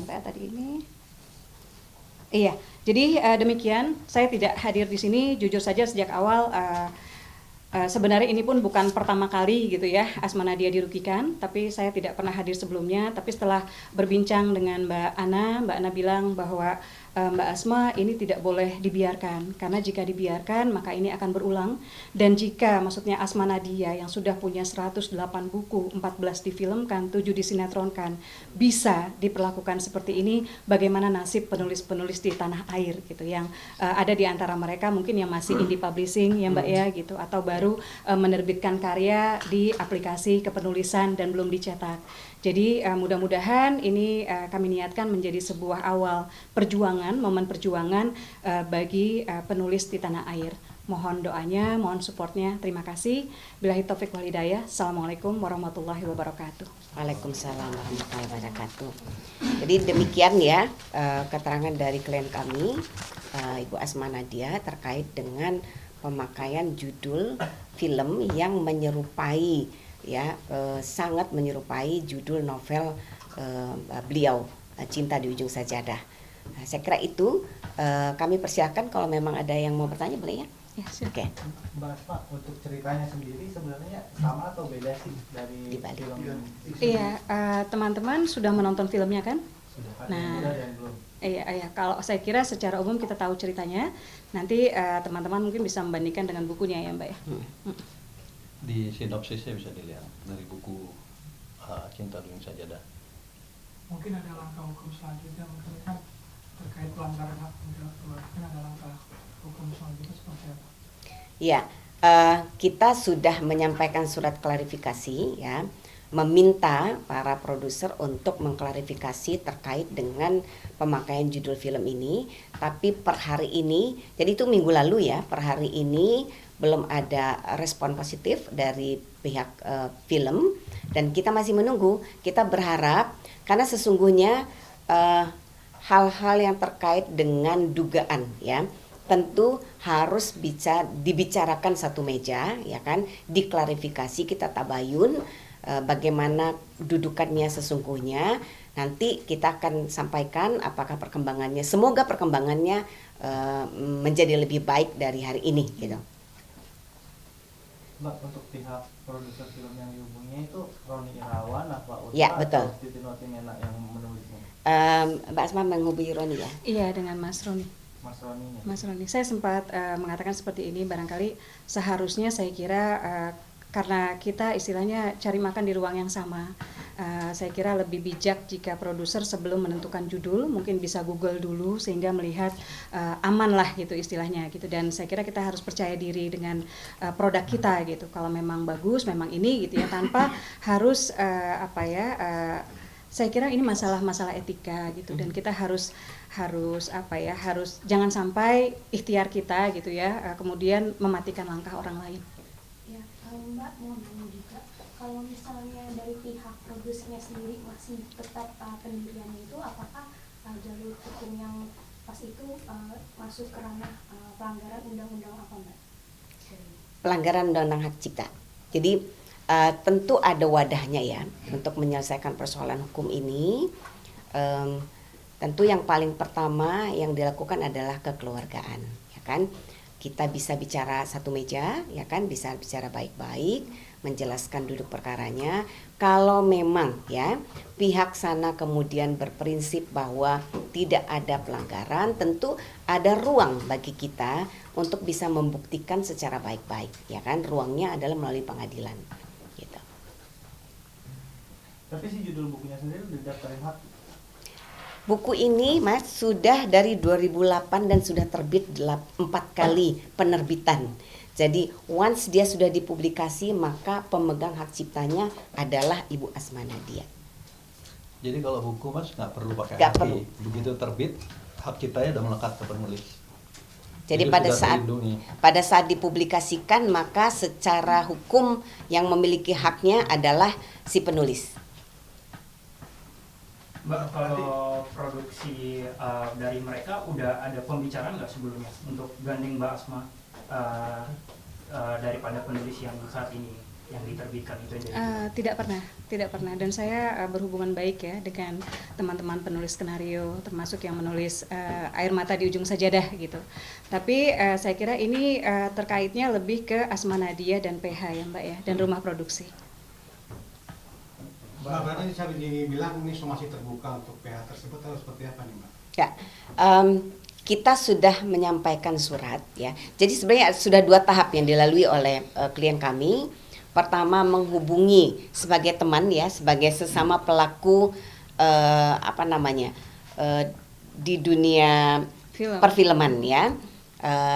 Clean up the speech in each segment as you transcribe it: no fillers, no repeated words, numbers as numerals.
sampai tadi ini. Iya, jadi demikian. Saya tidak hadir di sini. Jujur saja sejak awal sebenarnya ini pun bukan pertama kali gitu ya Asma Nadia dirugikan, tapi saya tidak pernah hadir sebelumnya. Tapi setelah berbincang dengan Mbak Ana bilang bahwa Mbak Asma ini tidak boleh dibiarkan, karena jika dibiarkan maka ini akan berulang. Dan jika maksudnya Asma Nadia yang sudah punya 108 buku, 14 difilmkan, 7 disinetronkan, bisa diperlakukan seperti ini, bagaimana nasib penulis-penulis di tanah air gitu yang ada di antara mereka mungkin yang masih indie publishing ya Mbak ya gitu, atau baru menerbitkan karya di aplikasi kepenulisan dan belum dicetak. Jadi mudah-mudahan ini kami niatkan menjadi sebuah awal perjuangan, momen perjuangan bagi penulis di tanah air. Mohon doanya, mohon supportnya. Terima kasih. Billahi taufik wal hidayah. Assalamualaikum warahmatullahi wabarakatuh. Waalaikumsalam warahmatullahi wabarakatuh. Jadi demikian ya keterangan dari klien kami, Ibu Asma Nadia, terkait dengan pemakaian judul film yang menyerupai ya sangat menyerupai judul novel beliau, Cinta di Ujung Sajadah. Saya kira itu kami persilakan kalau memang ada yang mau bertanya boleh ya. Ya, Oke. Mbak Asma, untuk ceritanya sendiri sebenarnya sama atau beda sih dari film ini? Iya, teman-teman sudah menonton filmnya kan? Sudah. Nah, Sudah dan belum. Iya, kalau saya kira secara umum kita tahu ceritanya. Nanti teman-teman mungkin bisa membandingkan dengan bukunya ya Mbak ya. Di sinopsisnya bisa dilihat dari buku Cinta di Ujung Sajadah. Mungkin ada langkah hukum selanjutnya, mungkin kan terkait pelanggaran hak intelektual, mungkin ada langkah hukum selanjutnya seperti apa? Ya, kita sudah menyampaikan surat klarifikasi ya, meminta para produser untuk mengklarifikasi terkait dengan pemakaian judul film ini. Tapi per hari ini, jadi itu minggu lalu ya, per hari ini belum ada respon positif dari pihak film dan kita masih menunggu. Kita berharap karena sesungguhnya hal-hal yang terkait dengan dugaan ya tentu harus bisa dibicarakan satu meja ya kan, diklarifikasi, kita tabayun bagaimana dudukannya sesungguhnya. Nanti kita akan sampaikan apakah perkembangannya, semoga perkembangannya menjadi lebih baik dari hari ini gitu. Mbak, untuk pihak produser film yang dihubunginya itu Roni Irawan apa Utma Ya, betul. atau Titi Notimena yang menulisnya? Mbak Asma menghubungi Roni ya? Iya, dengan Mas Roni. Mas Roninya? Mas Roni, saya sempat mengatakan seperti ini, barangkali seharusnya saya kira karena kita istilahnya cari makan di ruang yang sama, saya kira lebih bijak jika produser sebelum menentukan judul mungkin bisa Google dulu sehingga melihat aman lah gitu istilahnya gitu. Dan saya kira kita harus percaya diri dengan produk kita gitu. Kalau memang bagus, memang ini gitu ya, tanpa harus saya kira ini masalah etika gitu, dan kita harus jangan sampai ikhtiar kita gitu ya kemudian mematikan langkah orang lain. Ya, Mbak mau nanya juga, kalau misalnya dari pihak produsernya sendiri masih tetap pendiriannya itu, apakah jalur hukum yang pas itu masuk ke ranah pelanggaran undang-undang apa Mbak? Pelanggaran undang-undang hak cipta. Jadi tentu ada wadahnya ya untuk menyelesaikan persoalan hukum ini. Tentu yang paling pertama yang dilakukan adalah kekeluargaan, ya kan? Kita bisa bicara satu meja, ya kan? Bisa bicara baik-baik, menjelaskan duduk perkaranya. Kalau memang ya pihak sana kemudian berprinsip bahwa tidak ada pelanggaran, tentu ada ruang bagi kita untuk bisa membuktikan secara baik-baik, ya kan? Ruangnya adalah melalui pengadilan. Gitu. Tapi si judul bukunya sendiri udah didaftarin hak? Buku ini Mas sudah dari 2008 dan sudah terbit 4 kali penerbitan. Jadi once dia sudah dipublikasi maka pemegang hak ciptanya adalah Ibu Asma Nadia. Jadi kalau buku Mas nggak perlu pakai Nggak haki. perlu. Begitu terbit hak ciptanya udah melekat ke penulis. Jadi Itu pada sudah terlindungi. saat dipublikasikan maka secara hukum yang memiliki haknya adalah si penulis. Mbak, kalau produksi dari mereka udah ada pembicaraan nggak sebelumnya untuk gandeng Mbak Asma daripada penulis yang saat ini yang diterbitkan itu jadi Tidak pernah. Dan saya berhubungan baik ya dengan teman-teman penulis skenario, termasuk yang menulis Air Mata di Ujung Sajadah gitu. Tapi saya kira ini terkaitnya lebih ke Asma Nadia dan PH ya Mbak ya, dan rumah produksi. Mbak, berarti saya dibilang ini masih terbuka untuk PH tersebut atau seperti apa nih Mbak? Ya, kita sudah menyampaikan surat ya. Jadi sebenarnya sudah 2 tahap yang dilalui oleh klien kami. Pertama, menghubungi sebagai teman ya, sebagai sesama pelaku di dunia perfilman ya.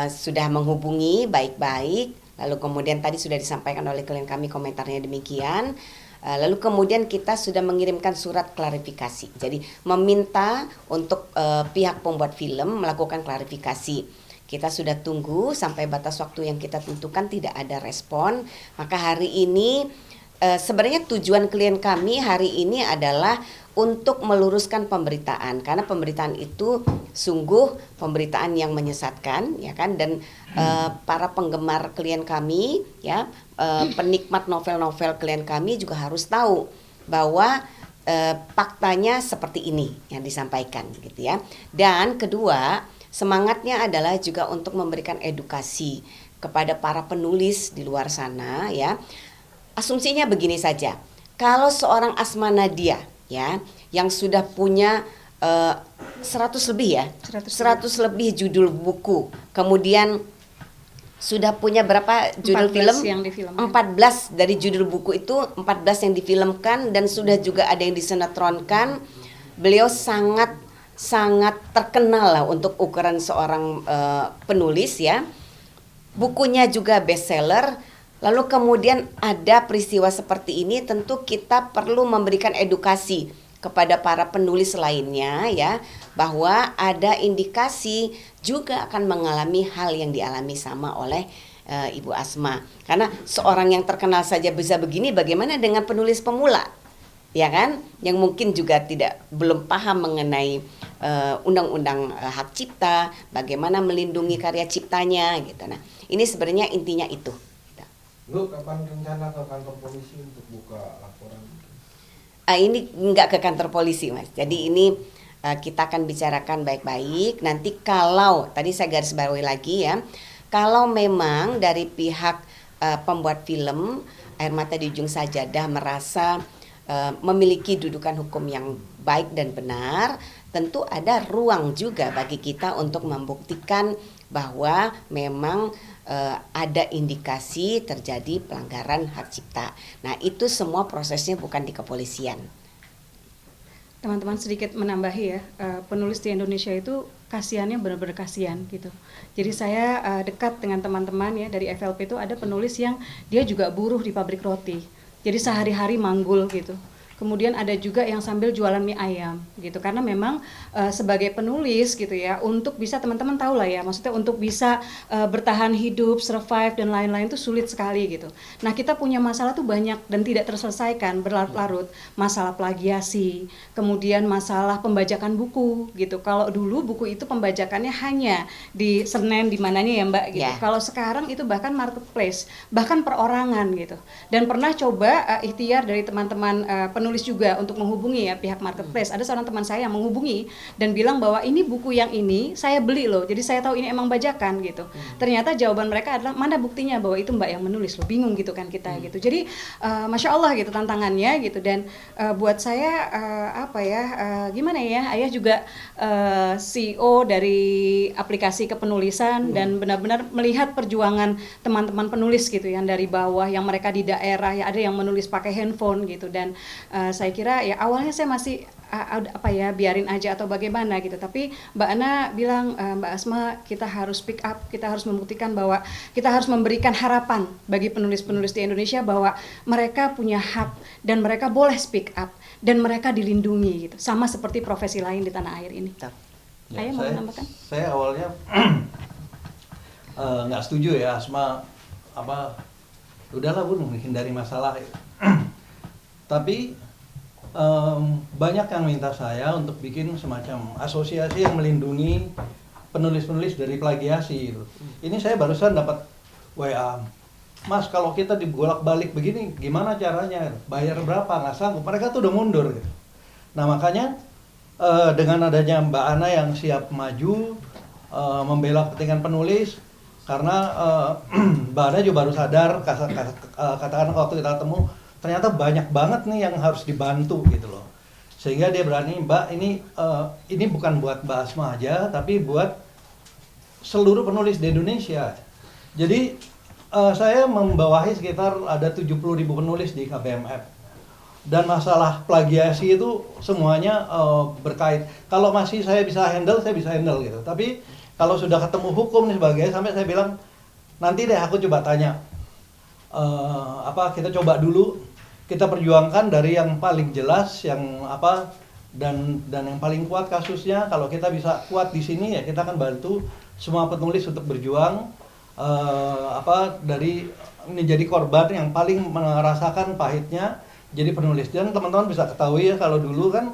Sudah menghubungi baik-baik. Lalu kemudian tadi sudah disampaikan oleh klien kami komentarnya demikian. Lalu kemudian kita sudah mengirimkan surat klarifikasi. Jadi meminta untuk pihak pembuat film melakukan klarifikasi. Kita sudah tunggu sampai batas waktu yang kita tentukan, tidak ada respon. Maka hari ini sebenarnya tujuan klien kami hari ini adalah untuk meluruskan pemberitaan, karena pemberitaan itu sungguh pemberitaan yang menyesatkan ya kan, dan para penggemar klien kami ya, penikmat novel-novel klien kami juga harus tahu bahwa faktanya seperti ini yang disampaikan gitu ya. Dan kedua, semangatnya adalah juga untuk memberikan edukasi kepada para penulis di luar sana ya. Asumsinya begini saja, kalau seorang Asma Nadia ya yang sudah punya 100 lebih ya, 100 lebih judul buku, kemudian sudah punya berapa judul film? Yang difilmkan. 14 dari judul buku itu, 14 yang difilmkan dan sudah juga ada yang disinetronkan. Beliau sangat terkenal lah untuk ukuran seorang penulis ya. Bukunya juga bestseller. Lalu kemudian ada peristiwa seperti ini, tentu kita perlu memberikan edukasi kepada para penulis lainnya ya, bahwa ada indikasi juga akan mengalami hal yang dialami sama oleh Ibu Asma. Karena seorang yang terkenal saja bisa begini, bagaimana dengan penulis pemula? Ya kan, yang mungkin juga belum paham mengenai undang-undang hak cipta, bagaimana melindungi karya ciptanya gitu. Nah, ini sebenarnya intinya itu. Lu kapan rencana ke kantor polisi untuk buka laporan? Ini enggak ke kantor polisi Mas. Jadi ini kita akan bicarakan baik-baik. Nanti kalau tadi saya garis bawahi lagi ya, kalau memang dari pihak pembuat film Air Mata di Ujung Sajadah merasa memiliki dudukan hukum yang baik dan benar, tentu ada ruang juga bagi kita untuk membuktikan bahwa memang ada indikasi terjadi pelanggaran hak cipta. Nah, itu semua prosesnya bukan di kepolisian. Teman-teman sedikit menambahi ya, penulis di Indonesia itu kasihannya benar-benar kasihan gitu. Jadi saya dekat dengan teman-teman ya dari FLP, itu ada penulis yang dia juga buruh di pabrik roti. Jadi sehari-hari manggul gitu. Kemudian ada juga yang sambil jualan mie ayam gitu, karena memang sebagai penulis gitu ya, untuk bisa teman-teman tahu lah ya, maksudnya untuk bisa bertahan hidup, survive dan lain-lain itu sulit sekali gitu. Nah, kita punya masalah tuh banyak dan tidak terselesaikan, berlarut-larut, masalah plagiasi, kemudian masalah pembajakan buku gitu. Kalau dulu buku itu pembajakannya hanya di Senen di mananya ya Mbak gitu. Yeah. Kalau sekarang itu bahkan marketplace, bahkan perorangan gitu. Dan pernah coba ikhtiar dari teman-teman penulis juga untuk menghubungi ya pihak marketplace. Ada seorang teman saya yang menghubungi dan bilang bahwa ini buku yang ini saya beli loh, jadi saya tahu ini emang bajakan gitu. Ternyata jawaban mereka adalah mana buktinya bahwa itu Mbak yang menulis loh. Bingung gitu kan kita gitu. Jadi Masya Allah gitu tantangannya gitu. Dan buat saya gimana ya, ayah juga CEO dari aplikasi kepenulisan dan benar-benar melihat perjuangan teman-teman penulis gitu yang dari bawah, yang mereka di daerah ya, ada yang menulis pakai handphone gitu. Dan saya kira ya awalnya saya masih biarin aja atau bagaimana gitu, tapi Mbak Ana bilang, Mbak Asma, kita harus speak up, kita harus membuktikan bahwa kita harus memberikan harapan bagi penulis-penulis di Indonesia bahwa mereka punya hak dan mereka boleh speak up dan mereka dilindungi gitu, sama seperti profesi lain di tanah air ini. Ya, Ayah mau menambahkan? Saya awalnya nggak setuju ya Asma, udahlah Bun, menghindari masalah. Tapi banyak yang minta saya untuk bikin semacam asosiasi yang melindungi penulis-penulis dari plagiasi gitu. Ini saya barusan dapat WA Mas kalau kita dibolak-balik begini gimana caranya, bayar berapa, nggak sanggup, mereka tuh udah mundur gitu. Nah makanya dengan adanya Mbak Ana yang siap maju membela kepentingan penulis, karena Mbak Ana juga baru sadar, katakan waktu kita ketemu ternyata banyak banget nih yang harus dibantu gitu loh, sehingga dia berani, Mbak ini bukan buat Mbak Asma aja tapi buat seluruh penulis di Indonesia. Jadi saya membawahi sekitar ada 70.000 penulis di KBMF, dan masalah plagiasi itu semuanya berkait. Kalau masih saya bisa handle gitu. Tapi kalau sudah ketemu hukum nih sebagainya, sampai saya bilang nanti deh aku coba tanya, kita coba dulu, kita perjuangkan dari yang paling jelas, yang dan yang paling kuat kasusnya. Kalau kita bisa kuat di sini ya kita akan bantu semua penulis untuk berjuang. Dari menjadi korban yang paling merasakan pahitnya jadi penulis. Dan teman-teman bisa ketahui ya, kalau dulu kan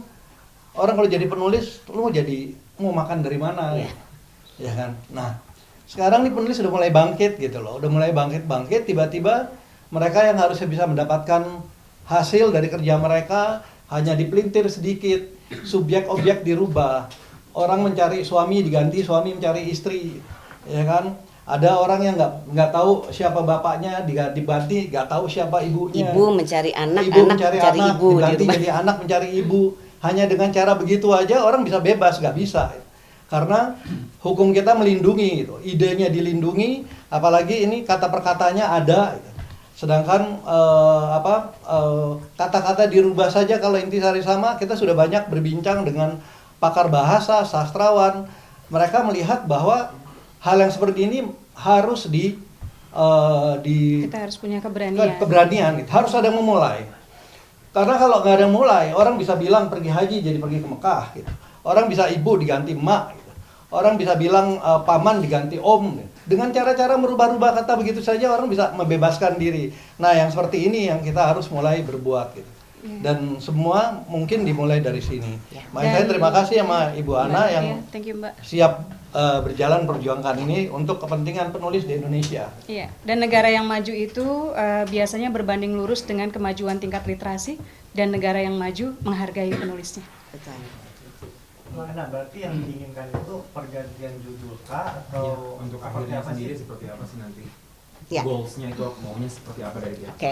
orang kalau jadi penulis lu mau makan dari mana ya kan. Nah sekarang nih penulis udah mulai bangkit gitu loh, udah mulai bangkit, tiba-tiba mereka yang harusnya bisa mendapatkan hasil dari kerja mereka hanya dipelintir sedikit, subjek objek dirubah, orang mencari suami diganti suami mencari istri, ya kan. Ada orang yang nggak tahu siapa bapaknya diganti, nggak tahu siapa ibunya. Ibu mencari anak, ibu anak mencari ibu, diganti jadi anak mencari ibu. Hanya dengan cara begitu aja orang bisa bebas, nggak bisa. Karena hukum kita melindungi, gitu. Idenya dilindungi, apalagi ini kata perkatanya ada. Gitu. Sedangkan kata-kata dirubah saja. Kalau intisari sama, kita sudah banyak berbincang dengan pakar bahasa, sastrawan. Mereka melihat bahwa hal yang seperti ini harus kita harus punya keberanian gitu. Harus ada yang memulai. Karena kalau nggak ada yang mulai, orang bisa bilang pergi haji jadi pergi ke Mekah gitu. Orang bisa ibu diganti mak gitu. Orang bisa bilang paman diganti om gitu. Dengan cara-cara merubah-rubah kata begitu saja orang bisa membebaskan diri. Nah yang seperti ini yang kita harus mulai berbuat gitu. Dan semua mungkin dimulai dari sini. Makanya saya terima kasih sama Ibu Ana yang thank you, Mbak. siap berjalan perjuangkan ini untuk kepentingan penulis di Indonesia. Iya, dan negara yang maju itu biasanya berbanding lurus dengan kemajuan tingkat literasi, dan negara yang maju menghargai penulisnya. Betul. Nah, berarti yang diinginkan itu pergantian judul kah atau untuk akhirnya sendiri seperti apa sih nanti? Ya. Goals-nya itu maunya seperti apa dari pihak Oke.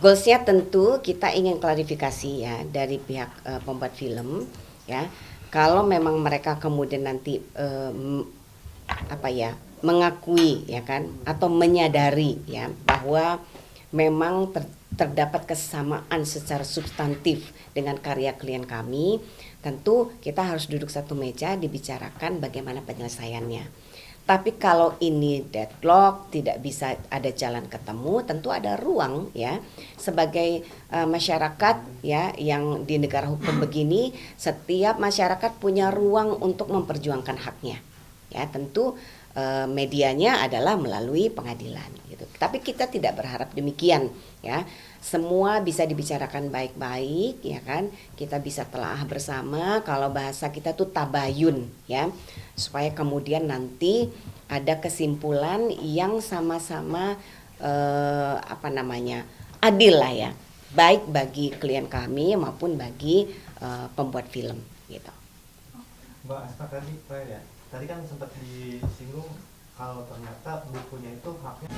Goals-nya tentu kita ingin klarifikasi ya dari pihak pembuat film ya. Kalau memang mereka kemudian nanti mengakui ya kan atau menyadari ya bahwa memang terdapat kesamaan secara substantif dengan karya klien kami, tentu kita harus duduk satu meja dibicarakan bagaimana penyelesaiannya. Tapi kalau ini deadlock, tidak bisa ada jalan ketemu, tentu ada ruang ya sebagai masyarakat ya yang di negara hukum begini, setiap masyarakat punya ruang untuk memperjuangkan haknya. Ya, tentu medianya adalah melalui pengadilan gitu. Tapi kita tidak berharap demikian ya. Semua bisa dibicarakan baik-baik ya kan. Kita bisa telaah bersama, kalau bahasa kita tuh tabayun ya. Supaya kemudian nanti ada kesimpulan yang sama-sama adil lah ya. Baik bagi klien kami maupun bagi pembuat film gitu. Mbak Asma tadi kan sempat disinggung kalau ternyata bukunya itu haknya